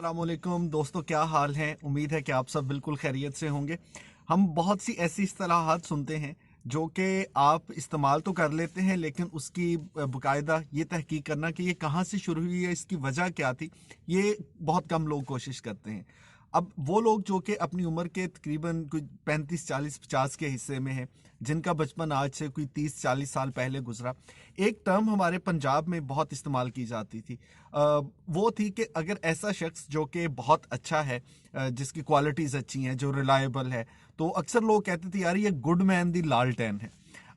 अस्सलाम वालेकुम दोस्तों, क्या हाल है। उम्मीद है कि आप सब बिल्कुल खैरियत से होंगे। हम बहुत सी ऐसी इस्तिलाहात सुनते हैं जो कि आप इस्तेमाल तो कर लेते हैं, लेकिन उसकी बाकायदा ये तहकीक करना कि ये कहाँ से शुरू हुई है, इसकी वजह क्या थी, ये बहुत कम लोग कोशिश करते हैं। अब वो लोग जो कि अपनी उम्र के तकरीबन कोई 35 40 50 के हिस्से में हैं, जिनका बचपन आज से कोई 30 40 साल पहले गुजरा, एक टर्म हमारे पंजाब में बहुत इस्तेमाल की जाती थी। वो थी कि अगर ऐसा शख्स जो कि बहुत अच्छा है, जिसकी क्वालिटीज़ अच्छी हैं, जो रिलायबल है, तो अक्सर लोग कहते थे यार ये गुड मैन दी लालटेन है।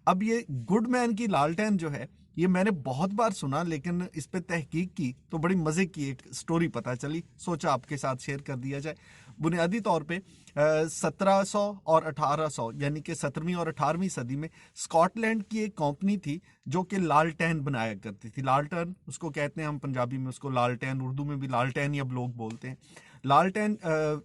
अब ये गुड मैन की लालटेन जो है, ये मैंने बहुत बार सुना, लेकिन इस पे तहकीक की तो बड़ी मज़े की एक स्टोरी पता चली, सोचा आपके साथ शेयर कर दिया जाए। बुनियादी तौर पे 1700 और 1800 यानी कि 17वीं और 18वीं सदी में स्कॉटलैंड की एक कंपनी थी जो कि लालटेन बनाया करती थी। लालटेन उसको कहते हैं, हम पंजाबी में उसको लालटेन, उर्दू में भी लालटेन ही अब लोग बोलते हैं। लालटेन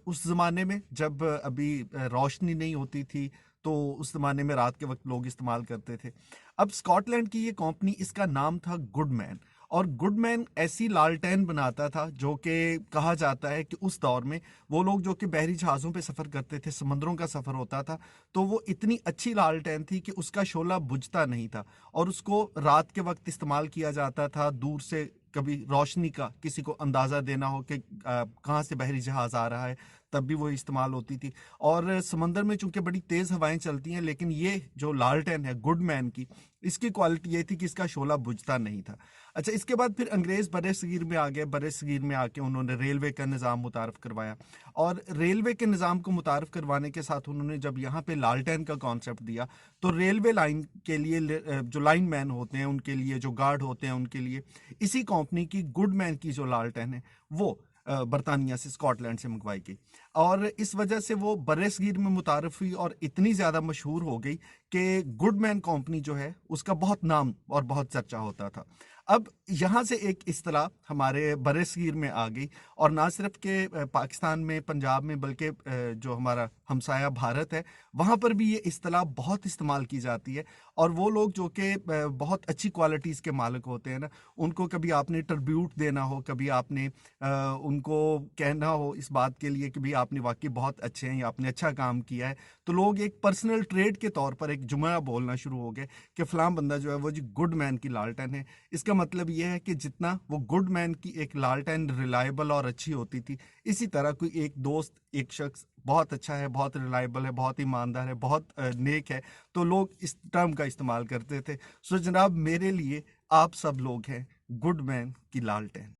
उस ज़माने में जब अभी रोशनी नहीं होती थी, तो उस ज़माने में रात के वक्त लोग इस्तेमाल करते थे। अब स्कॉटलैंड की ये कंपनी, इसका नाम था गुडमैन, और गुडमैन ऐसी लालटेन बनाता था जो कि कहा जाता है कि उस दौर में वो लोग जो कि बहरी जहाज़ों पे सफ़र करते थे, समंदरों का सफ़र होता था, तो वो इतनी अच्छी लालटेन थी कि उसका शोला बुझता नहीं था, और उसको रात के वक्त इस्तेमाल किया जाता था। दूर से कभी रोशनी का किसी को अंदाज़ा देना हो कि कहाँ से बहरी जहाज़ आ रहा है, तब भी वो इस्तेमाल होती थी। और समंदर में चूंकि बड़ी तेज़ हवाएं चलती हैं, लेकिन ये जो लालटेन है गुडमैन की, इसकी क्वालिटी ये थी कि इसका शोला बुझता नहीं था। अच्छा, इसके बाद फिर अंग्रेज़ बरे सगीर में आ गए। बरे सगीर में आके उन्होंने रेलवे का निज़ाम मुतारफ़ करवाया, और रेलवे के निज़ाम को मुतारफ़ करवाने के साथ उन्होंने जब यहाँ पे लालटेन का कॉन्सेप्ट दिया, तो रेलवे लाइन के लिए जो लाइन मैन होते हैं उनके लिए, जो गार्ड होते हैं उनके लिए, इसी कंपनी की गुडमैन की जो लालटेन है वो बरतानिया से, स्कॉटलैंड से मंगवाई गई, और इस वजह से वो बरसगीर में मुतारफ़ हुई और इतनी ज़्यादा मशहूर हो गई कि गुडमैन कंपनी जो है उसका बहुत नाम और बहुत चर्चा होता था। अब यहाँ से एक इस्तिलाह हमारे बरसगीर में आ गई, और ना सिर्फ के पाकिस्तान में, पंजाब में, बल्कि जो हमारा हमसाया भारत है, वहाँ पर भी ये इस्तिलाह बहुत इस्तेमाल की जाती है। और वो लोग जो कि बहुत अच्छी क्वालिटीज़ के मालिक होते हैं ना, उनको कभी आपने ट्रिब्यूट देना हो, कभी आपने उनको कहना हो इस बात के लिए कि भाई आपने वाकई बहुत अच्छे हैं या आपने अच्छा काम किया है, तो लोग एक पर्सनल ट्रेड के तौर पर एक जुमला बोलना शुरू हो गए कि फ़लाँ बंदा जो है वो जी गुड मैन की लालटेन है। इसका मतलब ये है कि जितना वो गुड मैन की एक लालटेन रिलायबल और अच्छी होती थी, इसी तरह कोई एक दोस्त, एक शख्स बहुत अच्छा है, बहुत रिलायबल है, बहुत ईमानदार है, बहुत नेक है, तो लोग इस टर्म का इस्तेमाल करते थे। सो जनाब, मेरे लिए आप सब लोग हैं गुड मैन की लालटेन।